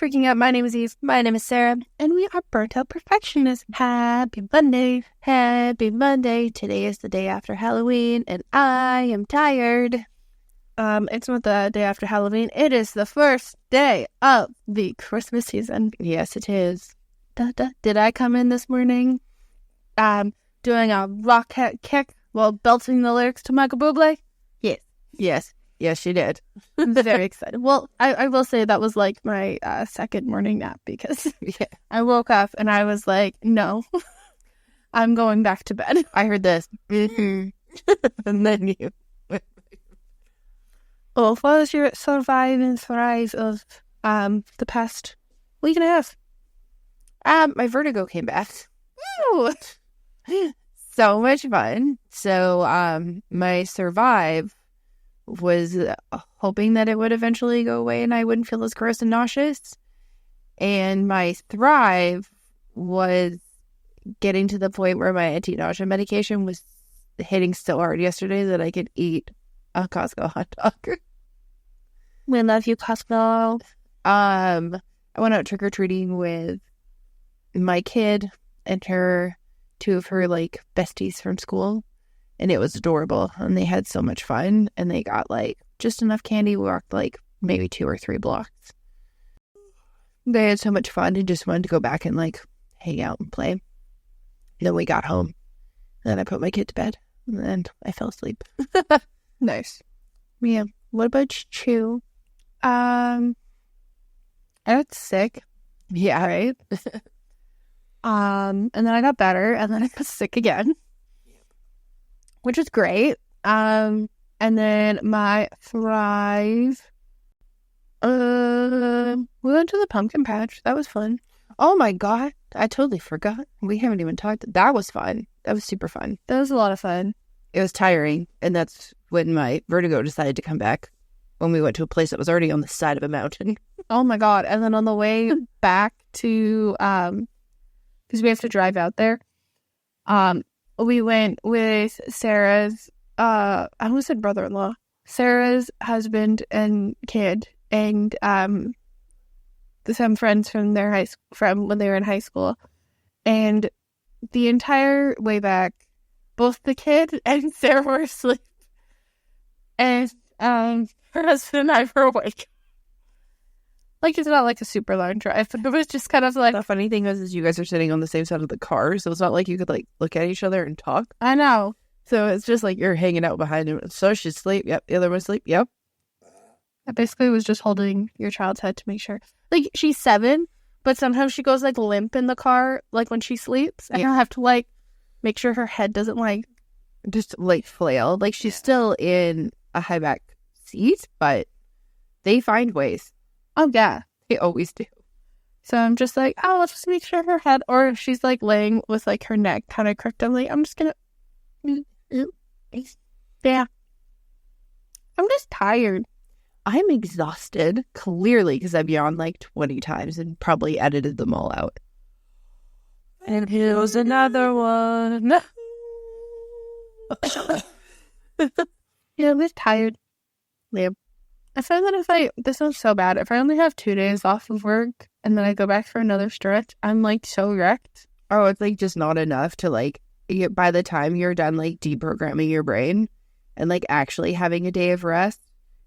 freaking out. My name is Eve. My name is Sarah. And we are Burnt Out Perfectionists. Happy Monday. Happy Monday. Today is the day after Halloween, and I am tired. It's not the day after Halloween. It is the first day of the Christmas season. Yes, it is. Did I come in this morning doing a rock kick while belting the lyrics to Michael Bublé? Yes, you did. I'm very excited. Well, I will say that was like my second morning nap because I woke up and I was like, no, I'm going back to bed. I heard this. And then you. What was your survive and thrive of the past week and a half? My vertigo came back. Ooh. So much fun. So my survive was hoping that it would eventually go away and I wouldn't feel as gross and nauseous. And my thrive was getting to the point where my anti-nausea medication was hitting so hard yesterday that I could eat a Costco hot dog. We love you, Costco. I went out trick-or-treating with my kid and two of her like besties from school. And it was adorable. And they had so much fun. And they got like just enough candy. We walked like maybe 2 or 3 blocks. They had so much fun and just wanted to go back and like hang out and play. And then we got home. And then I put my kid to bed. And I fell asleep. Nice. Yeah. What about you? I got sick. Yeah, right? And then I got better. And then I got sick again. Which is great. And then my thrive. We went to the pumpkin patch. That was fun. Oh my God. I totally forgot. We haven't even talked. That was fun. That was super fun. That was a lot of fun. It was tiring. And that's when my vertigo decided to come back. When we went to a place that was already on the side of a mountain. Oh my God. And then on the way back to, because we have to drive out there. We went with Sarah's, I almost said brother-in-law, Sarah's husband and kid, and some friends from their from when they were in high school. And the entire way back, both the kid and Sarah were asleep. And her husband and I were awake. Like, it's not like a super long drive, but it was just kind of like... The funny thing is you guys are sitting on the same side of the car, so it's not like you could, like, look at each other and talk. I know. So it's just like you're hanging out behind him. So she's asleep. Yep. The other one's asleep. Yep. I basically was just holding your child's head to make sure. Like, she's 7, but sometimes she goes, like, limp in the car, like, when she sleeps. And I have to, like, make sure her head doesn't, like... Just, like, flail. Like, she's still in a high back seat, but they find ways. Oh, yeah. They always do. So I'm just like, oh, let's just make sure her head, or if she's like laying with like her neck kind of crooked, I'm like, I'm just gonna, yeah. I'm just tired. I'm exhausted, clearly, because I've yawned like 20 times and probably edited them all out. And here's another one. Yeah, I'm just tired. Yeah. I find that this sounds so bad, if I only have 2 days off of work and then I go back for another stretch, I'm like so wrecked. Oh, it's like just not enough to like, by the time you're done like deprogramming your brain and like actually having a day of rest,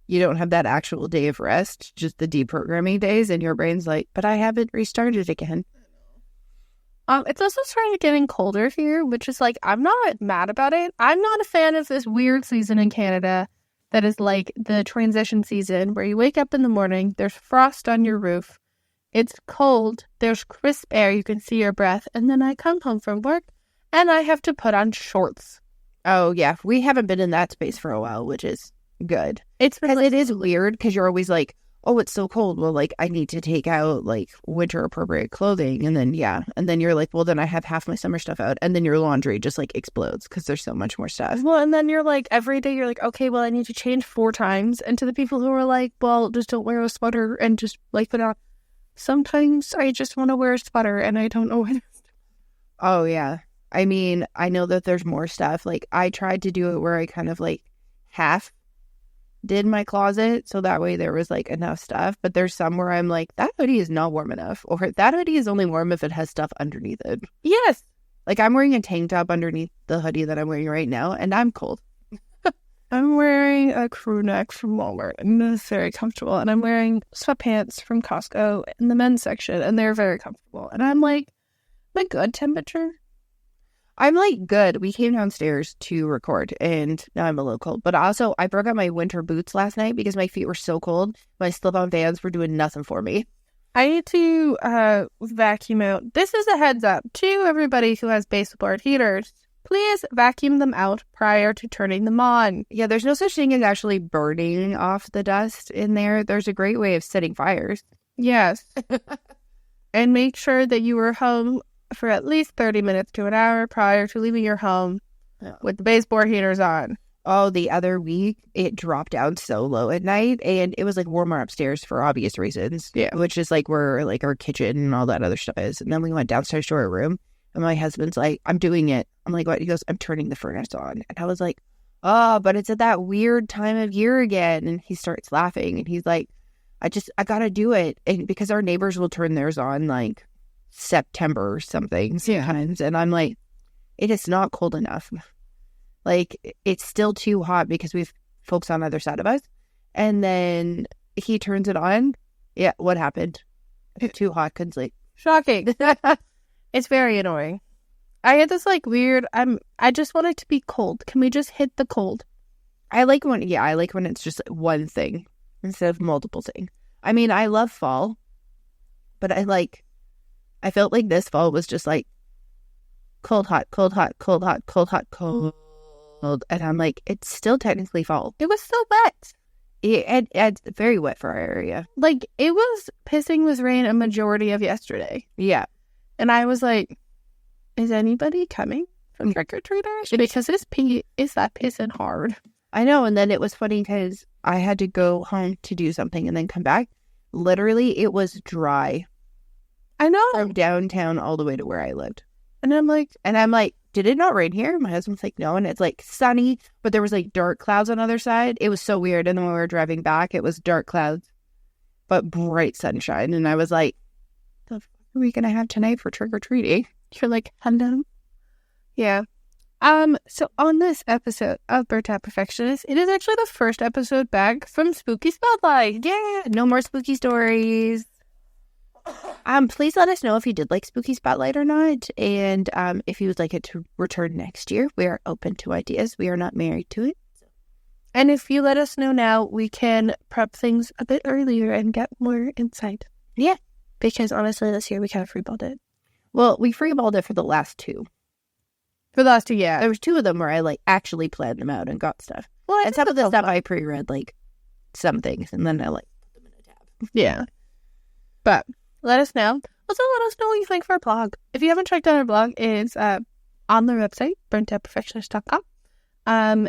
you don't have that actual day of rest, just the deprogramming days, and your brain's like, but I haven't restarted again. It's also starting getting colder here, which is like, I'm not mad about it. I'm not a fan of this weird season in Canada that is like the transition season where you wake up in the morning, there's frost on your roof, it's cold, there's crisp air, you can see your breath, and then I come home from work and I have to put on shorts. Oh, yeah. We haven't been in that space for a while, which is good. It is weird because you're always like, oh, it's so cold. Well, like, I need to take out, like, winter-appropriate clothing. And then, yeah. And then you're like, well, then I have half my summer stuff out. And then your laundry just, like, explodes because there's so much more stuff. Well, and then you're like, every day you're like, okay, well, I need to change 4 times. And to the people who are like, well, just don't wear a sweater and just, like, put on. Sometimes I just want to wear a sweater and I don't know what it is. Oh, yeah. I mean, I know that there's more stuff. Like, I tried to do it where I kind of, like, half did my closet, so that way there was like enough stuff. But there's some where I'm like, that hoodie is not warm enough, or that hoodie is only warm if it has stuff underneath it. Yes. Like I'm wearing a tank top underneath the hoodie that I'm wearing right now, and I'm cold. I'm wearing a crew neck from Walmart, and it's very comfortable. And I'm wearing sweatpants from Costco in the men's section, and they're very comfortable. And I'm like, a good temperature. I'm like, good. We came downstairs to record, and now I'm a little cold. But also, I broke out my winter boots last night because my feet were so cold. My slip-on Vans were doing nothing for me. I need to vacuum out. This is a heads up to everybody who has baseboard heaters. Please vacuum them out prior to turning them on. Yeah, there's no such thing as actually burning off the dust in there. There's a great way of setting fires. Yes. And make sure that you were home for at least 30 minutes to an hour prior to leaving your home with the baseboard heaters on. Oh, the other week, it dropped down so low at night, and it was like warmer upstairs for obvious reasons. Yeah. Which is like where like our kitchen and all that other stuff is. And then we went downstairs to our room, and my husband's like, I'm doing it. I'm like, what? He goes, I'm turning the furnace on. And I was like, oh, but it's at that weird time of year again. And he starts laughing, and he's like, I gotta do it. And because our neighbors will turn theirs on like September or something sometimes. And I'm like, it is not cold enough. Like, it's still too hot because we've folks on the other side of us. And then he turns it on. Yeah, what happened? It's too hot, couldn't sleep. Shocking. It's very annoying. I had this like weird, I just want it to be cold. Can we just hit the cold? I like when it's just one thing instead of multiple things. I mean, I love fall, but I felt like this fall was just like cold, hot, cold, hot, cold, hot, cold, hot, cold. And I'm like, it's still technically fall. It was so wet. It's very wet for our area. Like, it was pissing with rain a majority of yesterday. Yeah. And I was like, is anybody coming from trick-or-treaters? Because this pee is that pissing hard. I know. And then it was funny because I had to go home to do something and then come back. Literally, it was dry. I know. From downtown all the way to where I lived. And I'm like, did it not rain here? My husband's like, no. And it's like sunny, but there was like dark clouds on the other side. It was so weird. And then when we were driving back, it was dark clouds, but bright sunshine. And I was like, the fuck are we going to have tonight for trick-or-treating? You're like, hello? Yeah. So on this episode of Burnt Out Perfectionist, it is actually the first episode back from Spooky Spotlight. Yeah, no more spooky stories. Please let us know if you did like Spooky Spotlight or not, and if you would like it to return next year. We are open to ideas. We are not married to it. And if you let us know now, we can prep things a bit earlier and get more insight. Yeah, because honestly, this year we kind of freeballed it. Well, we freeballed it for the last two. For the last two, yeah. There was two of them where I like actually planned them out and got stuff. Well, and some of the stuff I pre-read like some things, and then I like put them in a tab. Yeah, but. Let us know. Also, let us know what you think of our blog. If you haven't checked out our blog, it's on the website, burntoutperfectionist.com.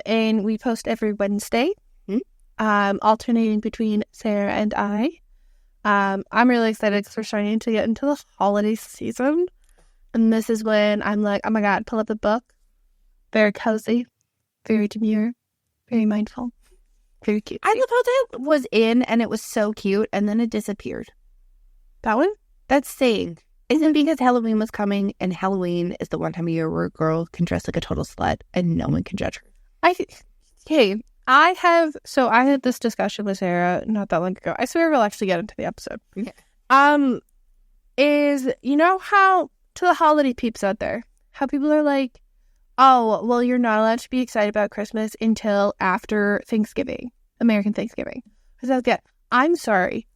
And we post every Wednesday, alternating between Sarah and I. I'm really excited because we're starting to get into the holiday season. And this is when I'm like, oh my God, pull up the book. Very cozy, very demure, very mindful, very cute. I love how that was in and it was so cute and then it disappeared. That one? That's saying. Isn't because Halloween was coming, and Halloween is the one time of year where a girl can dress like a total slut and no one can judge her. I had this discussion with Sarah not that long ago. I swear we'll actually get into the episode. Yeah. Is, you know how, to the holiday peeps out there, how people are like, oh, well, you're not allowed to be excited about Christmas until after Thanksgiving, American Thanksgiving. I'm sorry.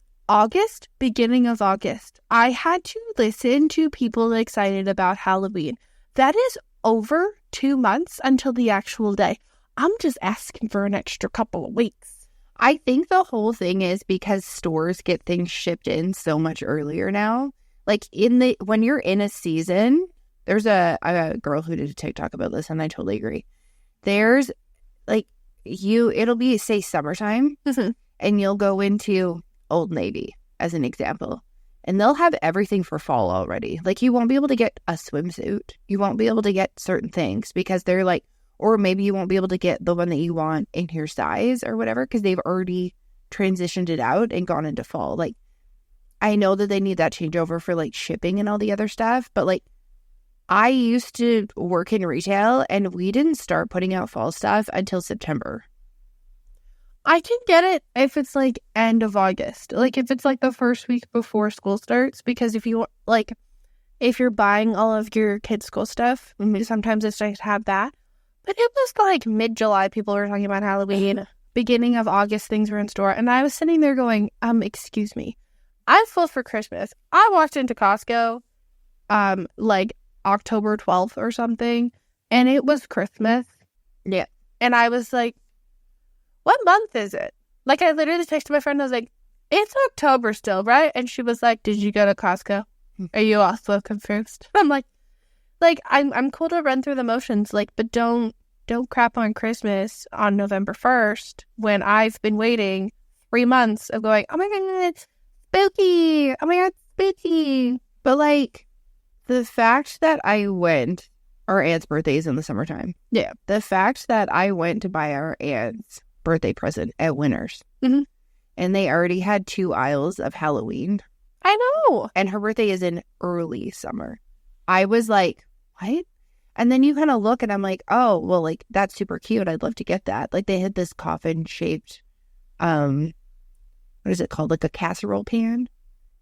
Beginning of August, I had to listen to people excited about Halloween. That is over 2 months until the actual day. I'm just asking for an extra couple of weeks. I think the whole thing is because stores get things shipped in so much earlier now. Like when you're in a season, there's a girl who did a TikTok about this, and I totally agree. There's like it'll be say summertime, and you'll go into Old Navy as an example, and they'll have everything for fall already. Like, you won't be able to get a swimsuit, you won't be able to get certain things because they're like or maybe you won't be able to get the one that you want in your size or whatever because they've already transitioned it out and gone into fall. Like, I know that they need that changeover for like shipping and all the other stuff, but like I used to work in retail and we didn't start putting out fall stuff until September. I can get it if it's like end of August. Like if it's like the first week before school starts, because if you like, if you're buying all of your kids' school stuff, sometimes it's nice to have that. But it was like mid-July, people were talking about Halloween. Beginning of August, things were in store. And I was sitting there going, excuse me, I'm full for Christmas. I walked into Costco, like October 12th or something, and it was Christmas. Yeah. And I was like, what month is it? Like, I literally texted my friend, I was like, it's October still, right? And she was like, did you go to Costco? Are you also confused? I'm like, I'm cool to run through the motions, like, but don't crap on Christmas on November 1st when I've been waiting 3 months of going, oh my God, it's spooky. Oh my God, spooky. But like, the fact that I went, our aunt's birthday is in the summertime. Yeah. The fact that I went to buy our aunt's birthday present at Winners, and they already had 2 aisles of Halloween. I know. And her birthday is in early summer. I was like, what? And then you kind of look and I'm like, oh, well, like, that's super cute. I'd love to get that. Like, they had this coffin-shaped, what is it called? Like a casserole pan.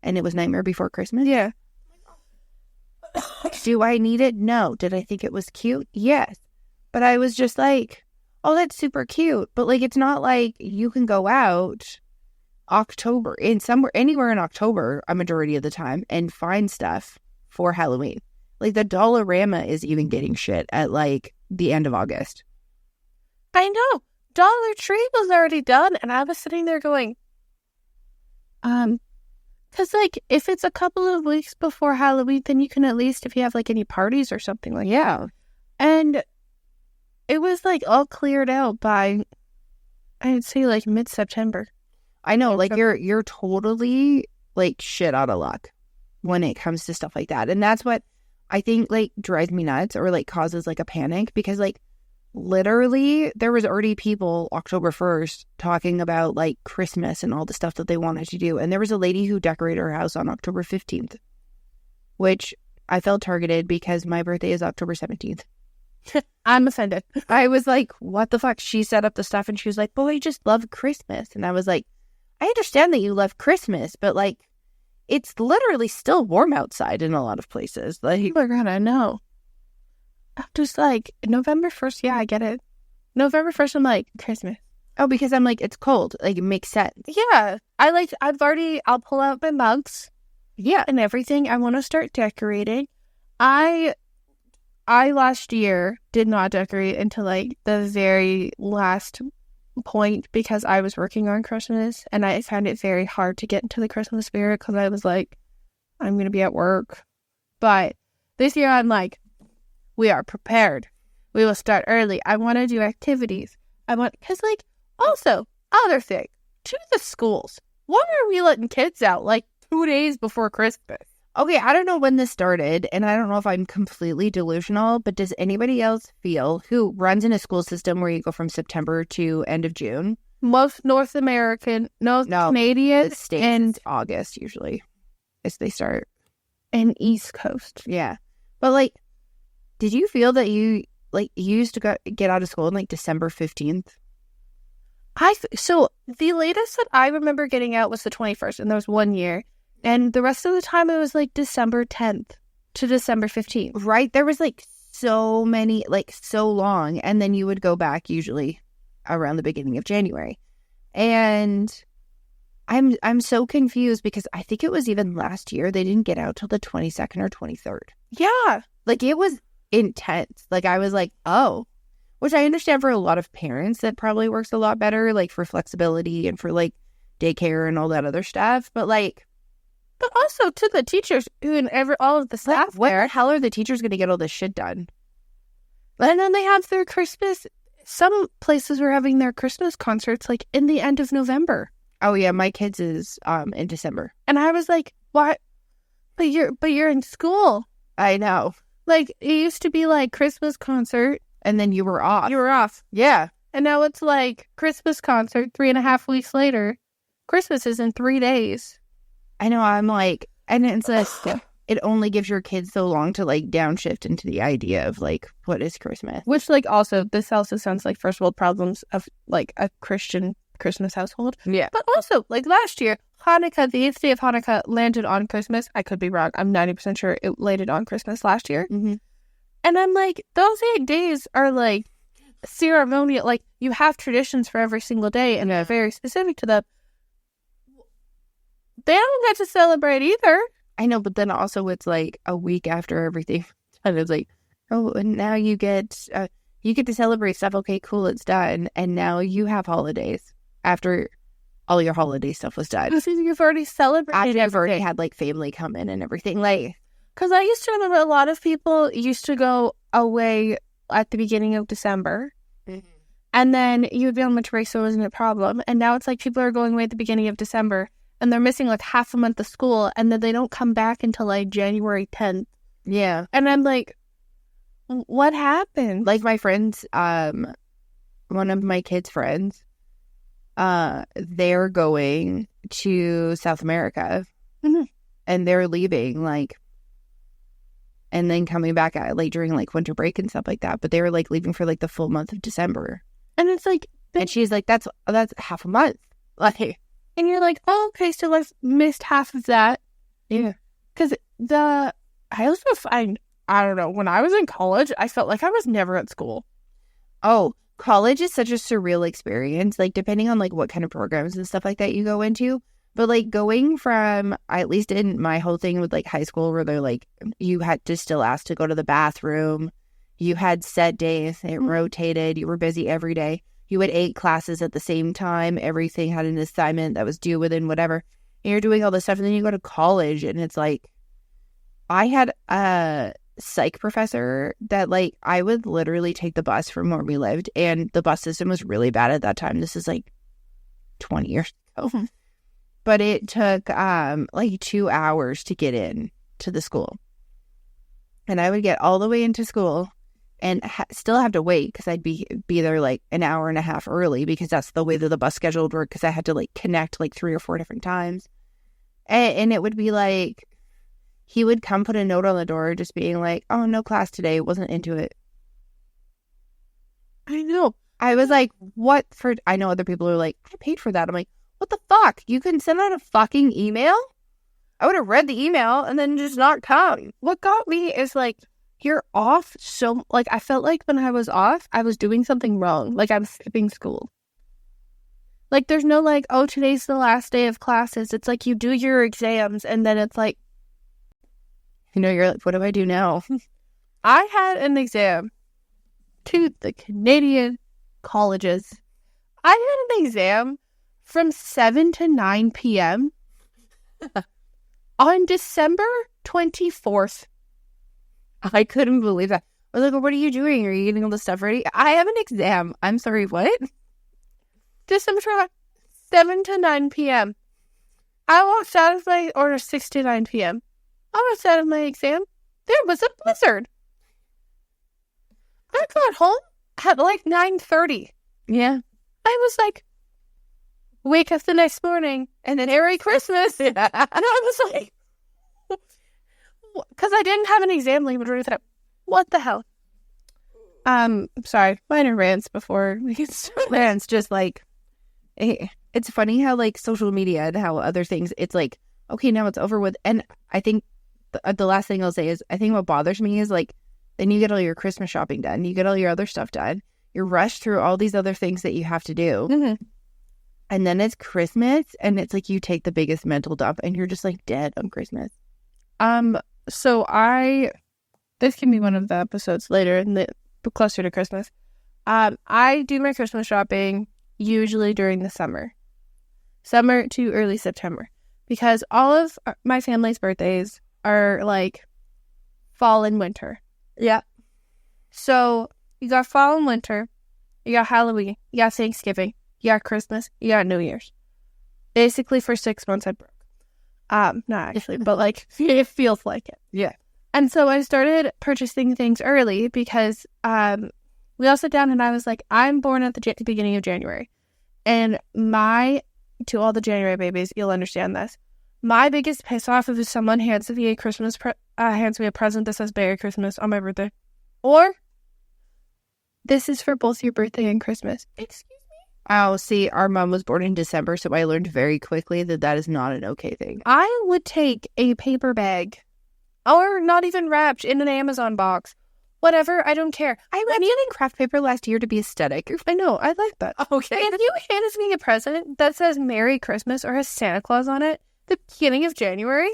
And it was Nightmare Before Christmas. Yeah. Do I need it? No. Did I think it was cute? Yes. But I was just like, oh, that's super cute. But, like, it's not like you can go out October, anywhere in October, a majority of the time, and find stuff for Halloween. Like, the Dollarama is even getting shit at, like, the end of August. I know. Dollar Tree was already done, and I was sitting there going, because, like, if it's a couple of weeks before Halloween, then you can at least, if you have, like, any parties or something like that. And it was, like, all cleared out by, I'd say, like, mid-September. I know, like, you're totally, like, shit out of luck when it comes to stuff like that. And that's what I think, like, drives me nuts or, like, causes, like, a panic. Because, like, literally, there was already people October 1st talking about, like, Christmas and all the stuff that they wanted to do. And there was a lady who decorated her house on October 15th, which I felt targeted because my birthday is October 17th. I'm offended. I was like, what the fuck? She set up the stuff and she was like, boy, I just love Christmas. And I was like, I understand that you love Christmas, but, like, it's literally still warm outside in a lot of places. Like, oh my God, I know. I'm just like, November 1st, yeah, I get it. November 1st, I'm like, Christmas. Oh, because I'm like, it's cold. Like, it makes sense. Yeah. I'll pull out my mugs. Yeah. And everything. I want to start decorating. I last year did not decorate until, like, the very last point because I was working on Christmas and I found it very hard to get into the Christmas spirit because I was like, I'm going to be at work. But this year I'm like, we are prepared. We will start early. I want to do activities. Because, like, also, other thing, to the schools, why are we letting kids out, like, 2 days before Christmas? Okay, I don't know when this started, and I don't know if I'm completely delusional, but does anybody else feel who runs in a school system where you go from September to end of June? Most Canadians States, and August usually as they start. And East Coast. Yeah. But, like, did you feel that you used to get out of school on, like, December 15th? So the latest that I remember getting out was the 21st, and there was 1 year. And the rest of the time, it was, like, December 10th to December 15th. Right? There was, like, so many, like, so long. And then you would go back usually around the beginning of January. And I'm so confused because I think it was even last year they didn't get out till the 22nd or 23rd. Yeah. Like, it was intense. Like, I was like, oh. Which I understand for a lot of parents that probably works a lot better, like, for flexibility and for, like, daycare and all that other stuff. But, like... But also to the teachers and all of the staff. What the hell are the teachers going to get all this shit done? And then they have their Christmas. Some places were having their Christmas concerts like in the end of November. Oh yeah, my kids is in December. And I was like, "What? But you're in school." I know. Like, it used to be like Christmas concert And then you were off. You were off. Yeah. And now it's like Christmas concert 3.5 weeks later. Christmas is in 3 days. I know. I'm like, and it's it only gives your kids so long to like downshift into the idea of like, what is Christmas? Which like also, this also sounds like first world problems of like a Christian Christmas household. Yeah. But also, like last year, Hanukkah, the 8th day of Hanukkah landed on Christmas. I could be wrong. I'm 90% sure it landed on Christmas last year. Mm-hmm. And I'm like, those 8 days are like ceremonial. Like, you have traditions for every single day and they're very specific to them. They don't get to celebrate either. I know, but then also it's like a week after everything. And it's like, oh, and now you get to celebrate stuff. Okay, cool, it's done. And now you have holidays after all your holiday stuff was done. Because you've already celebrated. I've already had like family come in and everything. Like, because I used to remember a lot of people used to go away at the beginning of December. mm-hmm. And then you would be on much break, so it wasn't a problem. And now it's like people are going away at the beginning of December and they're missing like half a month of school and then they don't come back until like January 10th. Yeah. And I'm like, what happened? Like my friends, one of my kids' friends, they're going to South America. Mm-hmm. And they're leaving like, and then coming back at like during like winter break and stuff like that. But they were like leaving for like the full month of December. And it's like, and she's like, that's half a month. Like, and you're like, oh, okay, so I've missed half of that. yeah. Because I also find, I don't know, when I was in college, I felt like I was never at school. Oh, college is such a surreal experience. Like, depending on like what kind of programs and stuff like that you go into. But like going from, at least in my whole thing with like high school, where they're like, you had to still ask to go to the bathroom. You had set days. It rotated. You were busy every day. You had 8 classes at the same time. Everything had an assignment that was due within whatever. And you're doing all this stuff. And then you go to college and it's like, I had a psych professor that like, I would literally take the bus from where we lived. And the bus system was really bad at that time. This is like 20 years ago. Mm-hmm. But it took like 2 hours to get in to the school. And I would get all the way into school and still have to wait because I'd be there like an hour and a half early because that's the way that the bus schedule would work because I had to like connect like 3 or 4 different times. And it would be like, he would come put a note on the door just being like, oh, no class today. Wasn't into it. I know. I was like, what for? I know other people are like, I paid for that. I'm like, what the fuck? You can send out a fucking email? I would have read the email and then just not come. What got me is like, you're off. So like, I felt like when I was off, I was doing something wrong. Like I'm skipping school. Like there's no like, oh, today's the last day of classes. It's like you do your exams and then it's like, you know, you're like, what do I do now? I had an exam to the Canadian colleges. I had an exam from 7 to 9 p.m. on December 24th. I couldn't believe that. I was like, what are you doing? Are you getting all this stuff ready? I have an exam. I'm sorry, what? December 24th, 7 to 9 p.m. I walked out of my, or 6 to 9 p.m. I walked out of my exam. There was a blizzard. I got home at like 9:30. Yeah. I was like, wake up the next morning and then Merry Christmas. And I was like, because I didn't have an exam leave. What the hell? Sorry, minor rants before we get started. Rants, just like, it's funny how like social media and how other things, it's like, okay, now it's over with. And I think the last thing I'll say is, I think what bothers me is like, then you get all your Christmas shopping done. You get all your other stuff done. You're rushed through all these other things that you have to do. Mm-hmm. And then it's Christmas and it's like you take the biggest mental dump and you're just like dead on Christmas. So this can be one of the episodes later in the closer to Christmas. I do my Christmas shopping usually during the summer to early September, because all of my family's birthdays are like fall and winter. Yeah. So you got fall and winter, you got Halloween, you got Thanksgiving, you got Christmas, you got New Year's. Basically for 6 months I broke. Not actually, but like it feels like it. Yeah. And so I started purchasing things early because we all sat down and I was like, I'm born at the beginning of January. And to all the January babies, you'll understand this. My biggest piss off if someone hands me a present that says Merry Christmas on my birthday. Or, this is for both your birthday and Christmas. Excuse me? Oh, see, our mom was born in December, so I learned very quickly that is not an okay thing. I would take a paper bag, or not even wrapped in an Amazon box. Whatever, I don't care. I went using craft paper last year to be aesthetic. I know, I like that. Okay. If you handed me a present that says Merry Christmas or has Santa Claus on it, the beginning of January,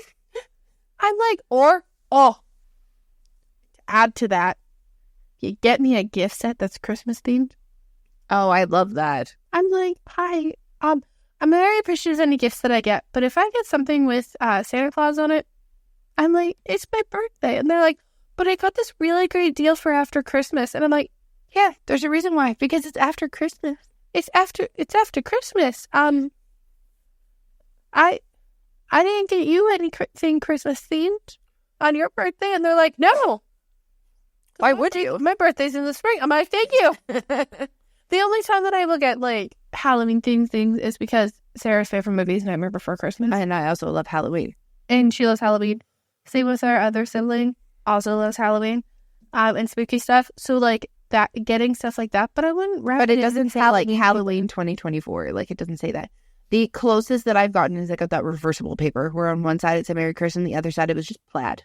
I'm like, to add to that, you get me a gift set that's Christmas themed. Oh, I love that. I'm like, hi, I'm very appreciative of any gifts that I get, but if I get something with Santa Claus on it, I'm like, it's my birthday. And they're like, but I got this really great deal for after Christmas. And I'm like, yeah, there's a reason why, because it's after Christmas. It's after Christmas. I didn't get you anything Christmas themed on your birthday. And they're like, no. Why would you? My birthday's in the spring. I'm like, thank you. The only time that I will get like Halloween themed things is because Sarah's favorite movie is Nightmare Before Christmas. And I also love Halloween. And she loves Halloween. Same with our other sibling, also loves Halloween and spooky stuff. So like that, getting stuff like that, but I wouldn't wrap But it doesn't say like Halloween 2024. Like it doesn't say that. The closest that I've gotten is I got that reversible paper where on one side it's a Merry Christmas, the other side it was just plaid.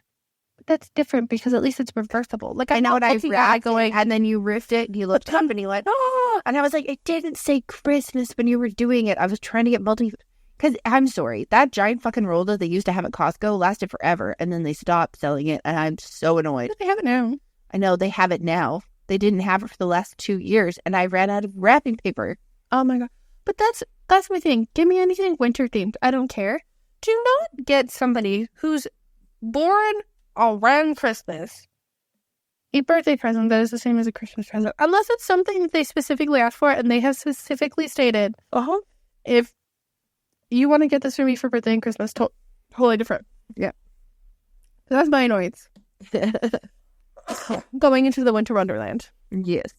That's different because at least it's reversible. Like I know what I've read going, and then you ripped it and you looked up and you went, oh, and I was like, it didn't say Christmas when you were doing it. I was trying to get because I'm sorry, that giant fucking roll that they used to have at Costco lasted forever and then they stopped selling it and I'm so annoyed. They have it now. I know they have it now. They didn't have it for the last 2 years and I ran out of wrapping paper. Oh my God. But that's my thing. Give me anything winter themed. I don't care. Do not get somebody who's born around Christmas a birthday present that is the same as a Christmas present, unless it's something that they specifically asked for and they have specifically stated, if you want to get this for me for birthday and Christmas, totally different. Yeah. So that's my annoyance. Going into the winter wonderland. Yes.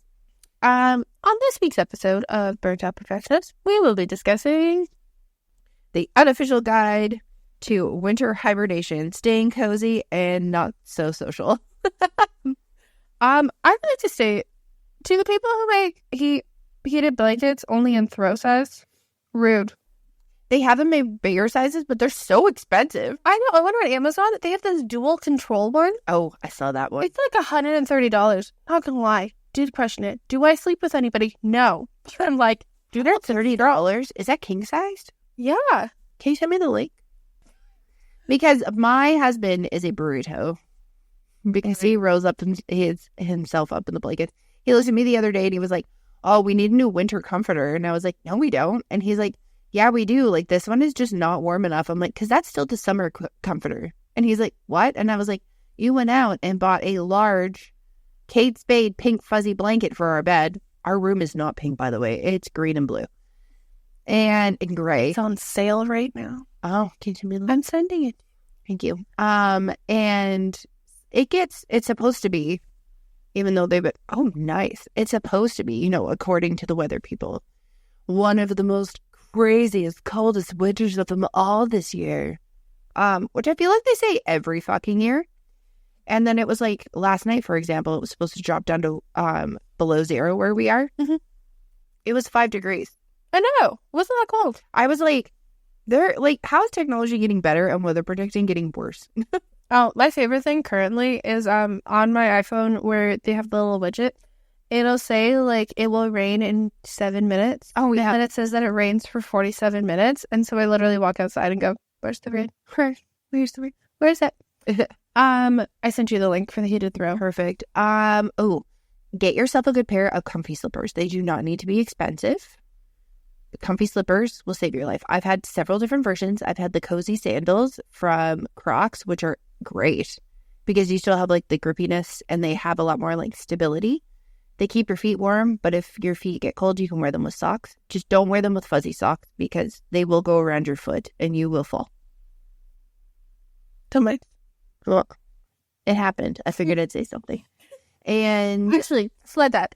On this week's episode of Burnt Out Perfectionist, we will be discussing the unofficial guide to winter hibernation, staying cozy and not so social. I'd like to say to the people who make heated blankets only in throw size, rude. They have them made bigger sizes, but they're so expensive. I know. I wonder on Amazon they have this dual control one. Oh, I saw that one. It's like $130. Not gonna lie, did question it. Do I sleep with anybody? No. I'm like, dude, that's $30. Is that king sized? Yeah. Can you send me the link? Because my husband is a burrito. Because he rolls up himself up in the blanket. He looked at me the other day and he was like, oh, we need a new winter comforter. And I was like, no, we don't. And he's like, yeah, we do. Like, this one is just not warm enough. I'm like, because that's still the summer comforter. And he's like, what? And I was like, you went out and bought a large Kate Spade pink fuzzy blanket for our bed. Our room is not pink, by the way. It's green and blue. And in gray. It's on sale right now. Oh, can you send me the link? I'm sending it. Thank you. And it's supposed to be, even though nice. It's supposed to be, according to the weather people, one of the most craziest, coldest winters of them all this year. Which I feel like they say every fucking year. And then it was like last night, for example, it was supposed to drop down to below zero where we are. Mm-hmm. It was 5 degrees. I know. Wasn't that cold? I was like, how is technology getting better and weather predicting getting worse? Oh, my favorite thing currently is on my iPhone where they have the little widget. It'll say like it will rain in 7 minutes. Oh yeah. And it says that it rains for 47 minutes. And so I literally walk outside and go, where's the rain? Where's the rain? Where's it? I sent you the link for the heated throw. Perfect. Get yourself a good pair of comfy slippers. They do not need to be expensive. The comfy slippers will save your life. I've had several different versions. I've had the cozy sandals from Crocs, which are great because you still have like the grippiness and they have a lot more like stability. They keep your feet warm, but if your feet get cold, you can wear them with socks. Just don't wear them with fuzzy socks because they will go around your foot and you will fall. Well, it happened. I figured I'd say something. And actually, sled that.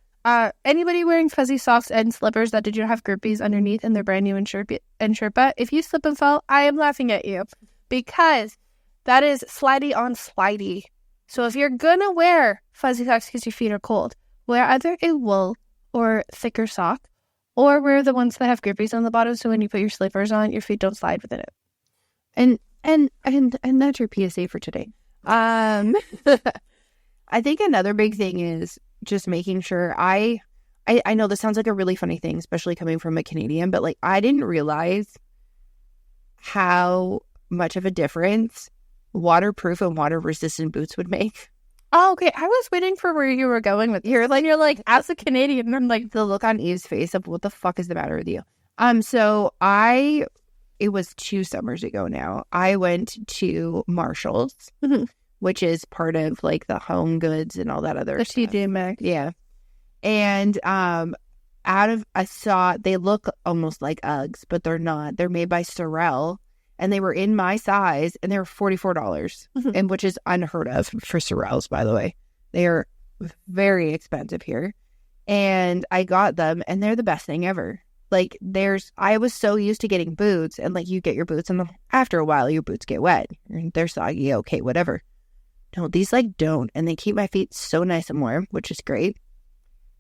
Anybody wearing fuzzy socks and slippers that did not have groupies underneath and they're brand new in Sherpa, if you slip and fall, I am laughing at you because that is slidey on slidey. So if you're gonna wear fuzzy socks because your feet are cold, wear either a wool or thicker sock, or wear the ones that have grippies on the bottom so when you put your slippers on, your feet don't slide within it. And that's your PSA for today. I think another big thing is just making sure I know this sounds like a really funny thing, especially coming from a Canadian, but like I didn't realize how much of a difference waterproof and water resistant boots would make. Oh, okay. I was waiting for where you were going with you're like as a Canadian, I'm like the look on Eve's face of what the fuck is the matter with you. So it was 2 summers ago now. I went to Marshall's, which is part of like the Home Goods and all that other stuff. TJ Maxx. Yeah. And I saw they look almost like Uggs, but they're not. They're made by Sorel. And they were in my size, and they were $44, and which is unheard of for Sorels, by the way. They are very expensive here. And I got them, and they're the best thing ever. Like, I was so used to getting boots, and like, you get your boots, and after a while, your boots get wet. And they're soggy, okay, whatever. No, these like don't, and they keep my feet so nice and warm, which is great.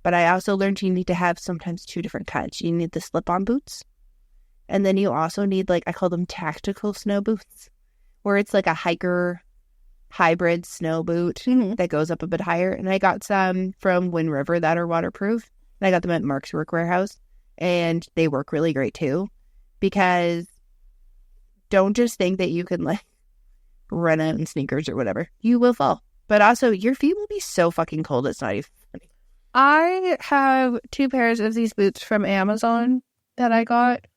But I also learned you need to have sometimes 2 different kinds. You need the slip-on boots. And then you also need, like, I call them tactical snow boots, where it's like a hiker hybrid snow boot that goes up a bit higher. And I got some from Wind River that are waterproof. And I got them at Mark's Work Warehouse. And they work really great, too. Because don't just think that you can, like, run out in sneakers or whatever. You will fall. But also, your feet will be so fucking cold, it's not even funny. I have 2 pairs of these boots from Amazon that I got.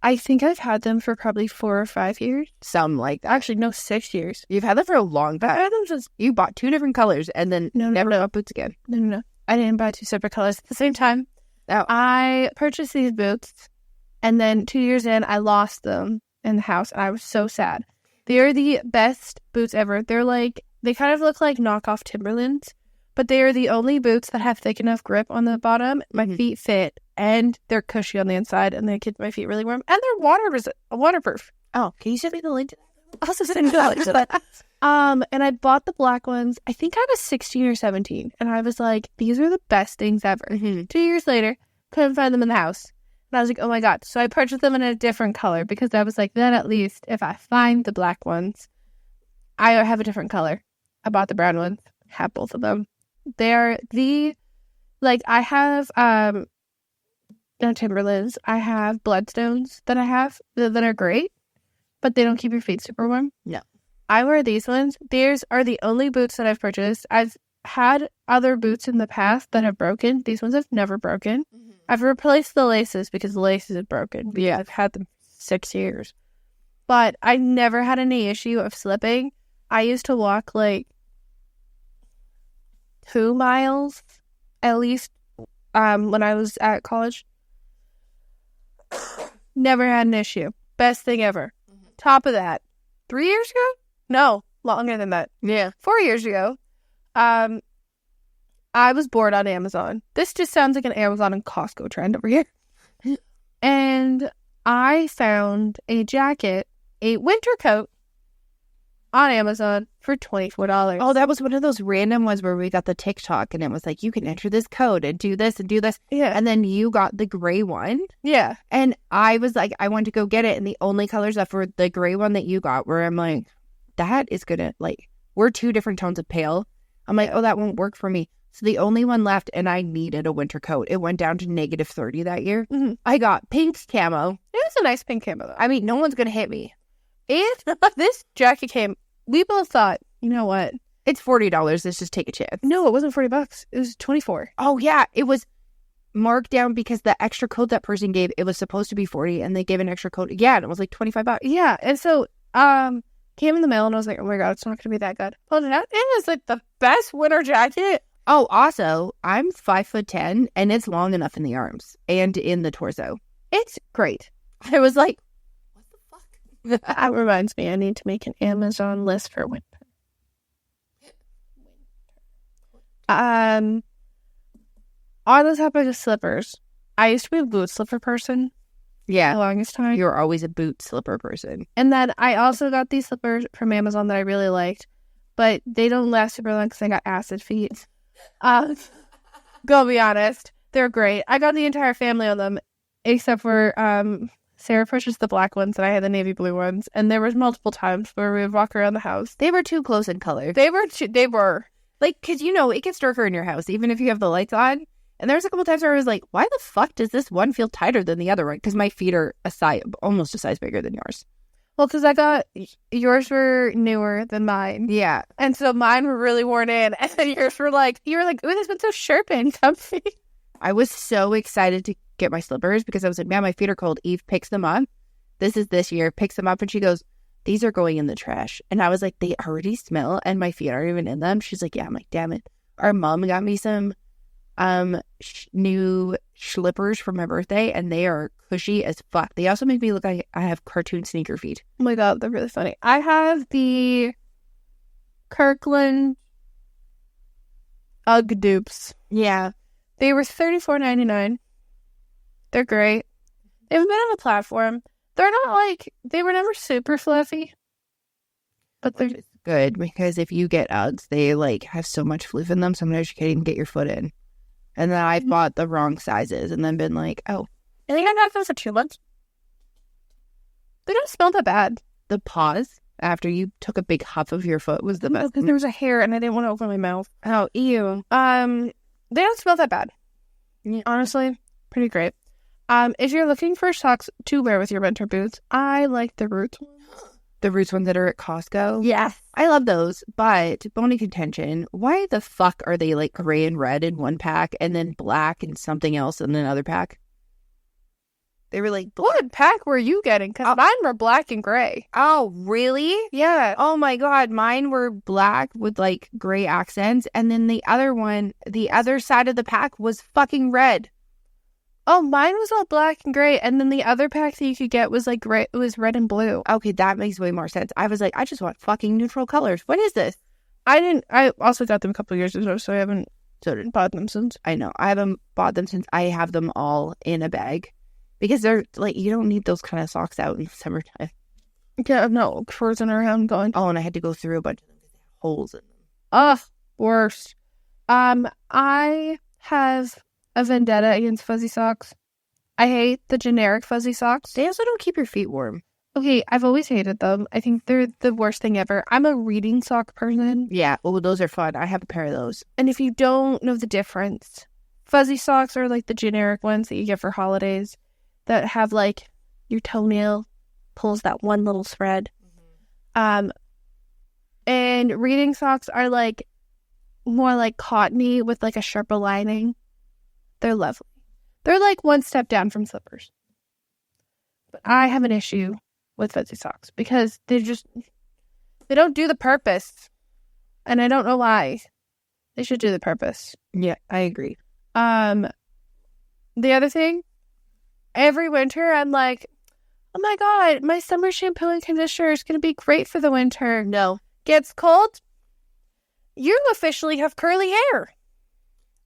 I think I've had them for probably 4 or 5 years. Something like that. Actually, no, 6 years. You've had them for a long time. I had them just... You bought 2 different colors and then never bought boots again. No. I didn't buy 2 separate colors at the same time. Oh. I purchased these boots, and then 2 years in, I lost them in the house, and I was so sad. They are the best boots ever. They're like... They kind of look like knockoff Timberlands, but they are the only boots that have thick enough grip on the bottom. My feet fit, and they're cushy on the inside, and they keep my feet really warm. And they're waterproof. Oh, can you send me the link to that? I'll also send you the link to that. And I bought the black ones. I think I was 16 or 17, and I was like, these are the best things ever. 2 years later, couldn't find them in the house. And I was like, oh my God. So I purchased them in a different color because I was like, then at least if I find the black ones, I have a different color. I bought the brown ones, have both of them. They're I have, Timberlands. I have Bloodstones that I have that are great, but they don't keep your feet super warm. No. I wear these ones. These are the only boots that I've purchased. I've had other boots in the past that have broken. These ones have never broken. I've replaced the laces because the laces have broken. Yeah, I've had them 6 years. But I never had any issue of slipping. I used to walk like 2 miles at least when I was at college. Never had an issue. Best thing ever. Top of that. 3 years ago? No, longer than that. Yeah. 4 years ago. I was bored on Amazon. This just sounds like an Amazon and Costco trend over here. And I found a jacket, a winter coat on Amazon for $24. Oh, that was one of those random ones where we got the TikTok and it was like, you can enter this code and do this and do this. Yeah. And then you got the gray one. Yeah. And I was like, I wanted to go get it. And the only colors left were the gray one that you got, where I'm like, that is going to, like, we're 2 different tones of pale. I'm like, oh, that won't work for me. So the only one left, and I needed a winter coat. It went down to -30 that year. I got pink camo. It was a nice pink camo, though. I mean, no one's going to hit me. And this jacket came, we both thought, you know what? It's $40. Let's just take a chance. No, it wasn't $40. It was $24. Oh, yeah. It was marked down because the extra code that person gave, it was supposed to be 40 and they gave an extra code. Yeah, and it was like $25. Yeah. And so, came in the mail and I was like, oh my God, it's not going to be that good. Pulled it out. It is like the best winter jacket. Oh, also, I'm 5'10" and it's long enough in the arms and in the torso. It's great. I was like, what the fuck? That reminds me, I need to make an Amazon list for winter. on the topic of slippers, I used to be a boot slipper person the Yeah. longest time. You're always a boot slipper person. And then I also got these slippers from Amazon that I really liked, but they don't last super long because I got acid feet. Go be honest, they're great. I got the entire family on them, except for Sarah purchased the black ones and I had the navy blue ones. And there was multiple times where we would walk around the house. They were too close in color. They were. Like, because, you know, it gets darker in your house, even if you have the lights on. And there was a couple times where I was like, why the fuck does this one feel tighter than the other one? Because my feet are almost a size bigger than yours. Well, because I got, yours were newer than mine. Yeah. And so mine were really worn in. And then yours were like, you were like, ooh, this one's so sharp and comfy. I was so excited to get my slippers because I was like, man, my feet are cold. Eve picks them up. This year, picks them up and she goes, these are going in the trash. And I was like, they already smell and my feet aren't even in them. She's like, yeah. I'm like, damn it. Our mom got me some new slippers for my birthday and they are cushy as fuck. They also make me look like I have cartoon sneaker feet. Oh my God, they're really funny. I have the Kirkland Ugg dupes. Yeah. They were $34.99. They're great. They've been on the platform. They're not like, they were never super fluffy. But they're good because if you get Uggs, they like have so much floof in them. Sometimes you can't even get your foot in. And then I bought the wrong sizes and then been like, oh. I think I got those for 2 months. They don't smell that bad. The pause after you took a big huff of your foot was the best. Because there was a hair and I didn't want to open my mouth. Oh, ew. They don't smell that bad. Yeah. Honestly, pretty great. If you're looking for socks to wear with your winter boots, I like the Roots ones. The Roots ones that are at Costco? Yes. I love those, but bony contention, why the fuck are they like gray and red in one pack and then black and something else in another pack? They were like, what pack were you getting? Because mine were black and gray. Oh, really? Yeah. Oh my God. Mine were black with like gray accents. And then the other one, the other side of the pack was fucking red. Oh, mine was all black and gray. And then the other pack that you could get was like gray. It was red and blue. Okay, that makes way more sense. I was like, I just want fucking neutral colors. What is this? I also got them a couple of years ago, so I haven't bought them since. I know. I haven't bought them since. I have them all in a bag. Because they're like, you don't need those kind of socks out in the summertime. Yeah, no, cruising around going. Oh, and I had to go through a bunch of them because they have holes in them. Ugh, worst. I have a vendetta against fuzzy socks. I hate the generic fuzzy socks. They also don't keep your feet warm. Okay, I've always hated them. I think they're the worst thing ever. I'm a reading sock person. Yeah, oh, those are fun. I have a pair of those. And if you don't know the difference, fuzzy socks are like the generic ones that you get for holidays that have like your toenail pulls that one little thread. Mm-hmm. And reading socks are like more like cottony with like a sharper lining. They're lovely. They're like one step down from slippers. But I have an issue with fuzzy socks because they don't do the purpose. And I don't know why. They should do the purpose. Yeah, I agree. The other thing, every winter I'm like, oh my God, my summer shampoo and conditioner is going to be great for the winter. No. Gets cold, you officially have curly hair.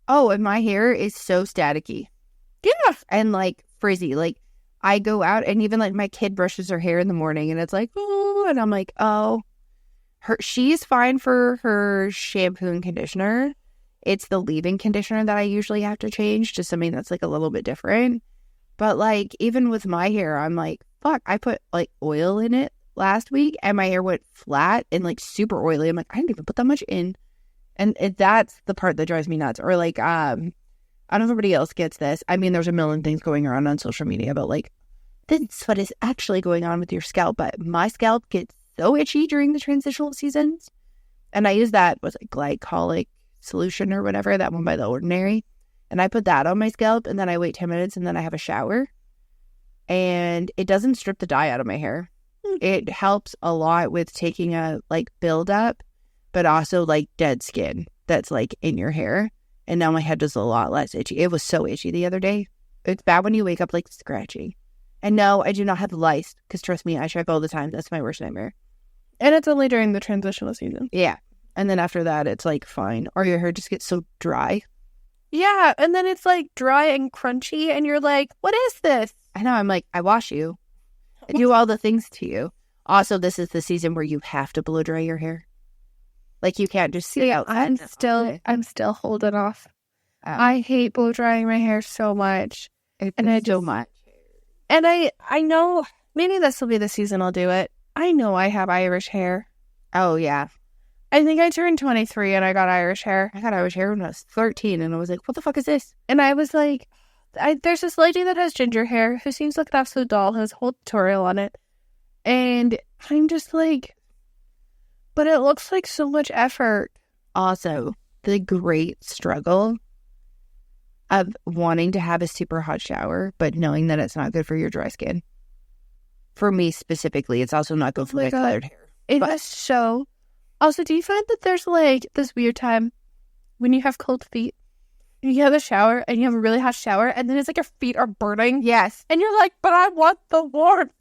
Oh, and my hair is so staticky. Yeah. And like frizzy. Like I go out and even like my kid brushes her hair in the morning and it's like, oh, and I'm like, oh, she's fine for her shampoo and conditioner. It's the leave-in conditioner that I usually have to change to something that's like a little bit different. But like even with my hair, I'm like, fuck, I put like oil in it last week and my hair went flat and like super oily. I'm like, I didn't even put that much in. And that's the part that drives me nuts. Or like, I don't know if everybody else gets this. I mean, there's a million things going around on social media about like, this is what is actually going on with your scalp. But my scalp gets so itchy during the transitional seasons. And I use that, was it glycolic solution or whatever, that one by The Ordinary. And I put that on my scalp and then I wait 10 minutes and then I have a shower. And it doesn't strip the dye out of my hair. It helps a lot with taking a like buildup, but also like dead skin that's like in your hair. And now my head is a lot less itchy. It was so itchy the other day. It's bad when you wake up like scratching. And no, I do not have lice because trust me, I shave all the time. That's my worst nightmare. And it's only during the transitional season. Yeah. And then after that, it's like fine. Or your hair just gets so dry. Yeah, and then it's like dry and crunchy, and you're like, what is this? I know. I'm like, I wash you. I do all the things to you. Also, this is the season where you have to blow dry your hair. Like, you can't just sit outside. I'm still holding off. Oh. I hate blow drying my hair so much. So much. And I know maybe this will be the season I'll do it. I know I have Irish hair. Oh, yeah. I think I turned 23 and I got Irish hair. I got Irish hair when I was 13, and I was like, what the fuck is this? And I was like, there's this lady that has ginger hair who seems like an absolute doll, who has a whole tutorial on it. And I'm just like, but it looks like so much effort. Also, the great struggle of wanting to have a super hot shower, but knowing that it's not good for your dry skin. For me specifically, it's also not good for my colored hair. It was so... Also, do you find that there's like this weird time when you have cold feet, and you have a shower, and you have a really hot shower, and then it's like your feet are burning? Yes. And you're like, but I want the warmth.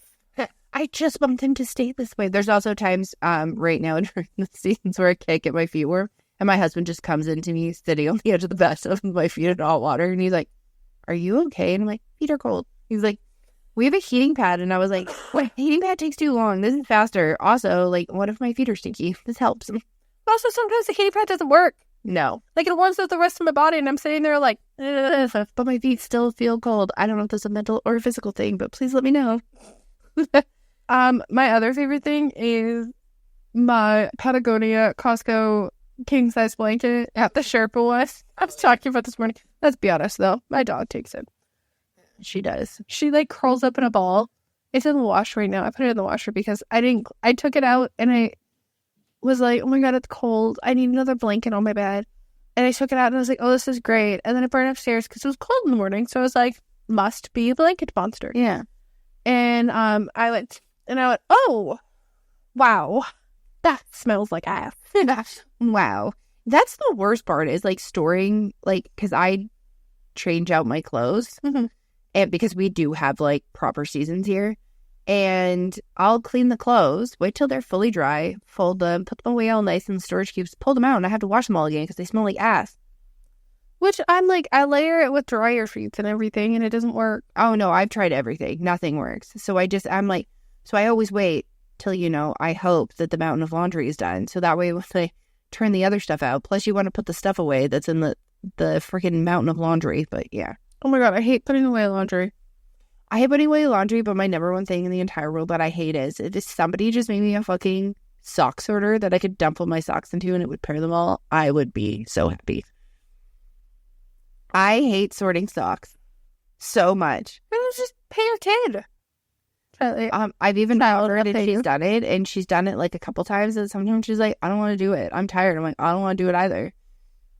I just want them to stay this way. There's also times right now during the seasons where I can't get my feet warm, and my husband just comes into me sitting on the edge of the bathtub with my feet in hot water, and he's like, are you okay? And I'm like, feet are cold. He's like, we have a heating pad. And I was like, wait, heating pad takes too long. This is faster. Also, like, what if my feet are stinky? This helps. Also, sometimes the heating pad doesn't work. No. Like, it warms up the rest of my body, and I'm sitting there like, ugh. But my feet still feel cold. I don't know if that's a mental or a physical thing, but please let me know. My other favorite thing is my Patagonia Costco king-size blanket at the Sherpa was. I was talking about this morning. Let's be honest, though. My dog takes it. She does. She, like, curls up in a ball. It's in the wash right now. I put it in the washer because I took it out, and I was like, oh my God, it's cold. I need another blanket on my bed. And I took it out, and I was like, oh, this is great. And then I brought it upstairs because it was cold in the morning. So I was like, must be a blanket monster. Yeah. And I went, oh, wow, that smells like ass. Wow. That's the worst part is, like, storing, like, because I change out my clothes. Mm-hmm. And because we do have, like, proper seasons here. And I'll clean the clothes, wait till they're fully dry, fold them, put them away all nice in the storage cubes, pull them out, and I have to wash them all again because they smell like ass. Which I'm like, I layer it with dryer sheets and everything, and it doesn't work. Oh, no, I've tried everything. Nothing works. So I always wait till, I hope that the mountain of laundry is done. So that way when I turn the other stuff out, plus you want to put the stuff away that's in the freaking mountain of laundry. But yeah. Oh my God, I hate putting away laundry. I hate putting away laundry, but my number one thing in the entire world that I hate is if somebody just made me a fucking sock sorter that I could dump all my socks into and it would pair them all, I would be so happy. I hate sorting socks so much. Just pay your kid. I've even told her that she's done it, and she's done it like a couple times, and sometimes she's like, I don't want to do it. I'm tired. I'm like, I don't want to do it either.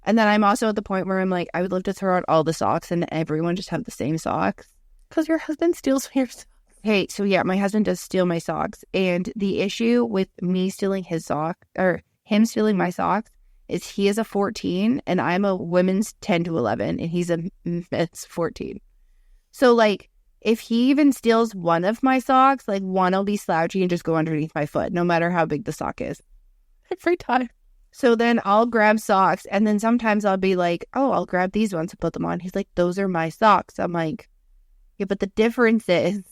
And then I'm also at the point where I'm like, I would love to throw out all the socks and everyone just have the same socks. Because your husband steals your socks. Hey, so yeah, my husband does steal my socks. And the issue with me stealing his sock, or him stealing my socks, is he is a 14 and I'm a women's 10 to 11 and he's a men's 14. So like, if he even steals one of my socks, like one will be slouchy and just go underneath my foot, no matter how big the sock is. Every time. So then I'll grab socks, and then sometimes I'll be like, oh, I'll grab these ones and put them on. He's like, those are my socks. I'm like, yeah, but the difference is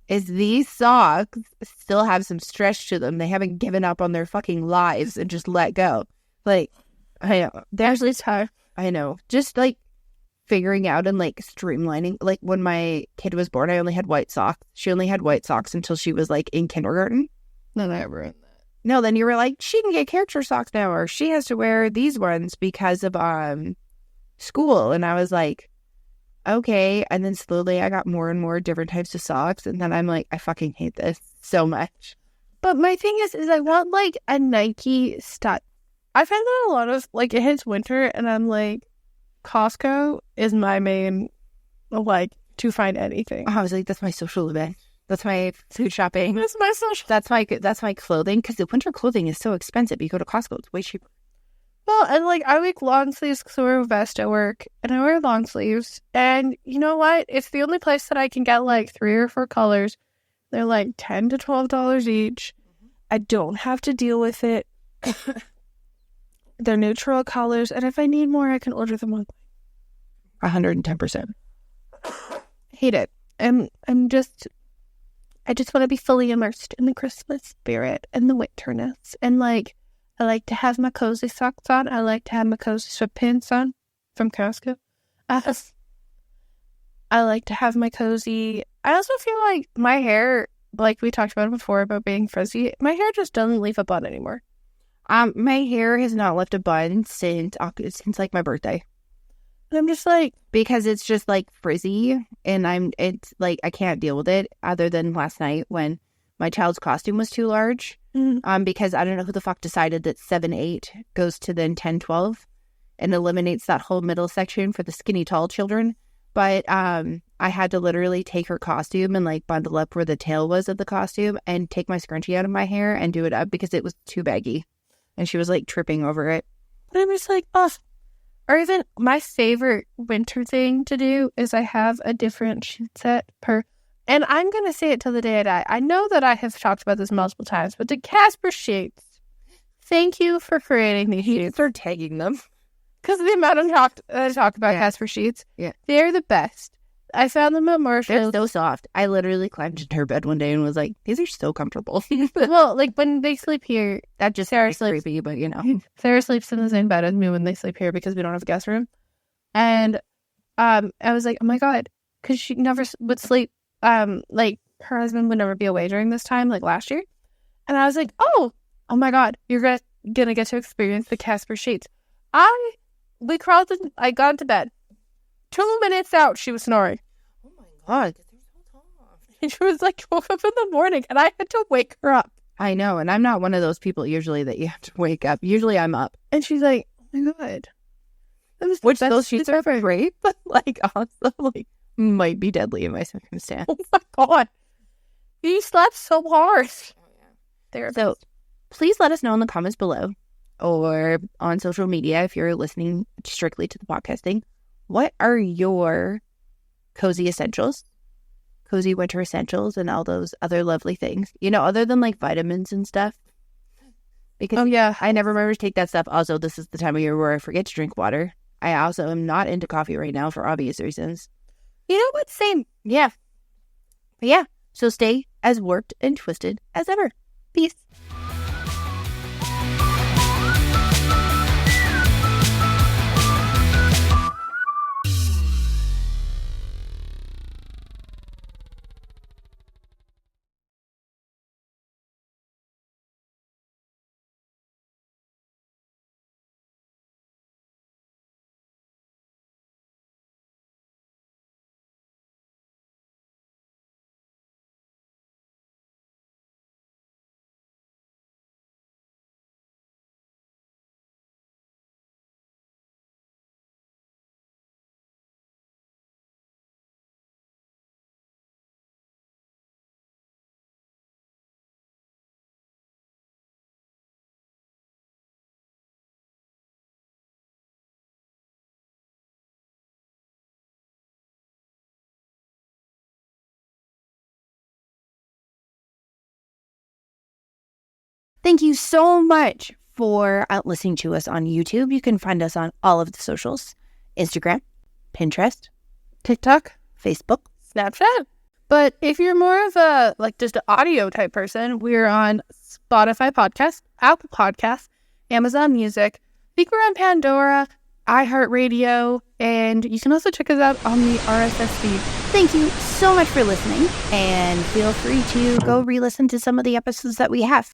these socks still have some stretch to them. They haven't given up on their fucking lives and just let go. Like, I know. There's this time. I know. Just like figuring out and like streamlining. Like when my kid was born, I only had white socks. She only had white socks until she was like in kindergarten. Then I ruined that. No, then you were like, she can get character socks now, or she has to wear these ones because of school. And I was like, okay. And then slowly I got more and more different types of socks. And then I'm like, I fucking hate this so much. But my thing is I want like a Nike stud. I find that a lot of, like, it hits winter and I'm like, Costco is my main, like, to find anything. I was like, that's my social event. That's my food shopping. That's my social. That's my clothing, because the winter clothing is so expensive. You go to Costco, it's way cheaper. Well, and like I wear long sleeves because I wear a vest at work, and I wear long sleeves. And you know what? It's the only place that I can get like 3 or 4 colors. They're like $10 to $12 each. I don't have to deal with it. They're neutral colors, and if I need more, I can order them online. 110%. Hate it. I just want to be fully immersed in the Christmas spirit and the winterness. And like, I like to have my cozy socks on. I like to have my cozy sweatpants on from Costco. I like to have my cozy. I also feel like my hair, like we talked about before about being frizzy, my hair just doesn't leave a bun anymore. My hair has not left a bun since like my birthday. And I'm just like, because it's just like frizzy, and it's like I can't deal with it. Other than last night when my child's costume was too large, because I don't know who the fuck decided that 7-8 goes to then 10-12 and eliminates that whole middle section for the skinny tall children. But I had to literally take her costume and like bundle up where the tail was of the costume and take my scrunchie out of my hair and do it up because it was too baggy, and she was like tripping over it. But I'm just like, oh. Or even my favorite winter thing to do is I have a different sheet set per, and I'm going to say it till the day I die. I know that I have talked about this multiple times, but the Casper sheets, thank you for creating these sheets. Start tagging them. Because the amount of talk about Casper sheets, they're the best. I found them at Marshall's. They're so soft. I literally climbed into her bed one day and was like, these are so comfortable. Well, like when they sleep here, that just Sarah sleeps creepy, but you know. Sarah sleeps in the same bed as me when they sleep here because we don't have a guest room. And I was like, oh my God, because she never would sleep. Like her husband would never be away during this time, like last year. And I was like, oh my God, you're gonna get to experience the Casper sheets. I got into bed. 2 minutes out, she was snoring. Oh my God, they're so soft. And she was like, woke up in the morning, and I had to wake her up. I know, and I'm not one of those people usually that you have to wake up. Usually I'm up. And she's like, oh my God. Which those sheets are great, but like also like might be deadly in my circumstance. Oh my God. You slept so hard. Oh yeah. So please let us know in the comments below or on social media if you're listening strictly to the podcasting. What are your cozy essentials, cozy winter essentials, and all those other lovely things? You know, other than like vitamins and stuff. Because I never remember to take that stuff. Also, this is the time of year where I forget to drink water. I also am not into coffee right now for obvious reasons. You know what? Same. Yeah. But yeah. So stay as warped and twisted as ever. Peace. Thank you so much for listening to us on YouTube. You can find us on all of the socials: Instagram, Pinterest, TikTok, Facebook, Snapchat. But if you're more of a, like, just an audio type person, we're on Spotify Podcast, Apple Podcasts, Amazon Music. I think we're on Pandora, iHeartRadio, and you can also check us out on the RSS feed. Thank you so much for listening, and feel free to go re-listen to some of the episodes that we have.